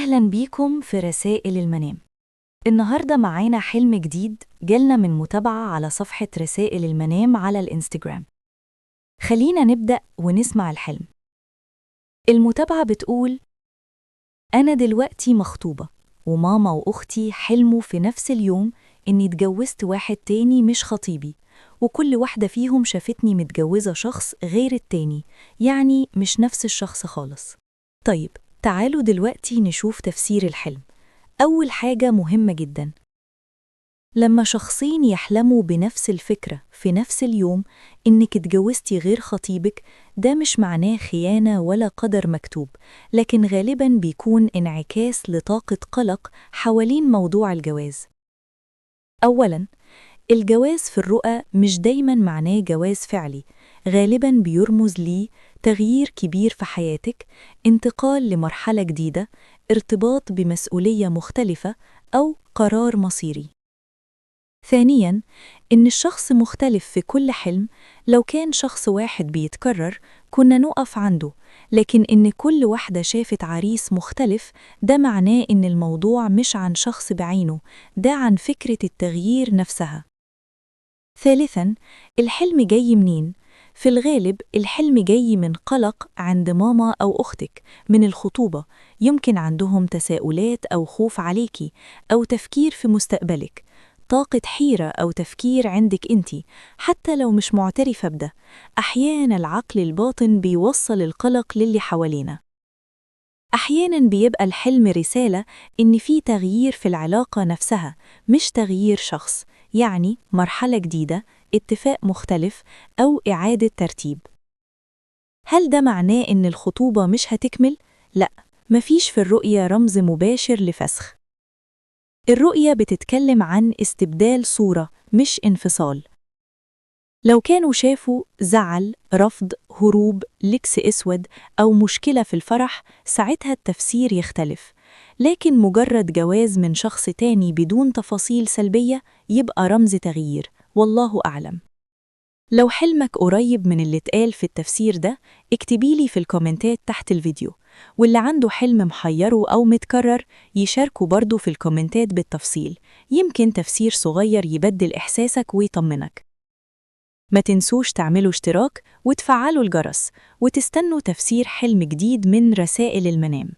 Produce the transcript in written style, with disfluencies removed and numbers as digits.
أهلاً بيكم في رسائل المنام. النهاردة معانا حلم جديد جالنا من متابعة على صفحة رسائل المنام على الإنستجرام. خلينا نبدأ ونسمع الحلم. المتابعة بتقول: أنا دلوقتي مخطوبة، وماما وأختي حلموا في نفس اليوم إني اتجوزت واحد تاني مش خطيبي، وكل واحدة فيهم شافتني متجوزة شخص غير التاني، يعني مش نفس الشخص خالص. طيب، تعالوا دلوقتي نشوف تفسير الحلم. أول حاجة مهمة جداً، لما شخصين يحلموا بنفس الفكرة في نفس اليوم إنك اتجوزتي غير خطيبك، ده مش معناه خيانة ولا قدر مكتوب، لكن غالباً بيكون انعكاس لطاقة قلق حوالين موضوع الجواز. أولاً، الجواز في الرؤى مش دايماً معناه جواز فعلي، غالباً بيرمز ليه تغيير كبير في حياتك، انتقال لمرحلة جديدة، ارتباط بمسؤولية مختلفة، أو قرار مصيري. ثانياً، إن الشخص مختلف في كل حلم. لو كان شخص واحد بيتكرر كنا نقف عنده، لكن إن كل واحدة شافت عريس مختلف ده معناه إن الموضوع مش عن شخص بعينه، ده عن فكرة التغيير نفسها. ثالثاً، الحلم جاي منين؟ في الغالب الحلم جاي من قلق عند ماما أو أختك من الخطوبة، يمكن عندهم تساؤلات أو خوف عليكي، أو تفكير في مستقبلك، طاقة حيرة أو تفكير عندك أنتي، حتى لو مش معترفة بده. أحياناً العقل الباطن بيوصل القلق للي حوالينا. أحياناً بيبقى الحلم رسالة إن في تغيير في العلاقة نفسها، مش تغيير شخص، يعني مرحلة جديدة، اتفاق مختلف، أو إعادة ترتيب. هل ده معناه إن الخطوبة مش هتكمل؟ لأ، مفيش في الرؤية رمز مباشر لفسخ. الرؤية بتتكلم عن استبدال صورة مش انفصال. لو كانوا شافوا زعل، رفض، هروب، لبس أسود، أو مشكلة في الفرح، ساعتها التفسير يختلف. لكن مجرد جواز من شخص تاني بدون تفاصيل سلبية يبقى رمز تغيير، والله أعلم. لو حلمك قريب من اللي اتقال في التفسير ده، اكتبيلي في الكومنتات تحت الفيديو، واللي عنده حلم محيره أو متكرر يشاركه برضه في الكومنتات بالتفصيل، يمكن تفسير صغير يبدل إحساسك ويطمنك. ما تنسوش تعملوا اشتراك وتفعلوا الجرس، وتستنوا تفسير حلم جديد من رسائل المنام.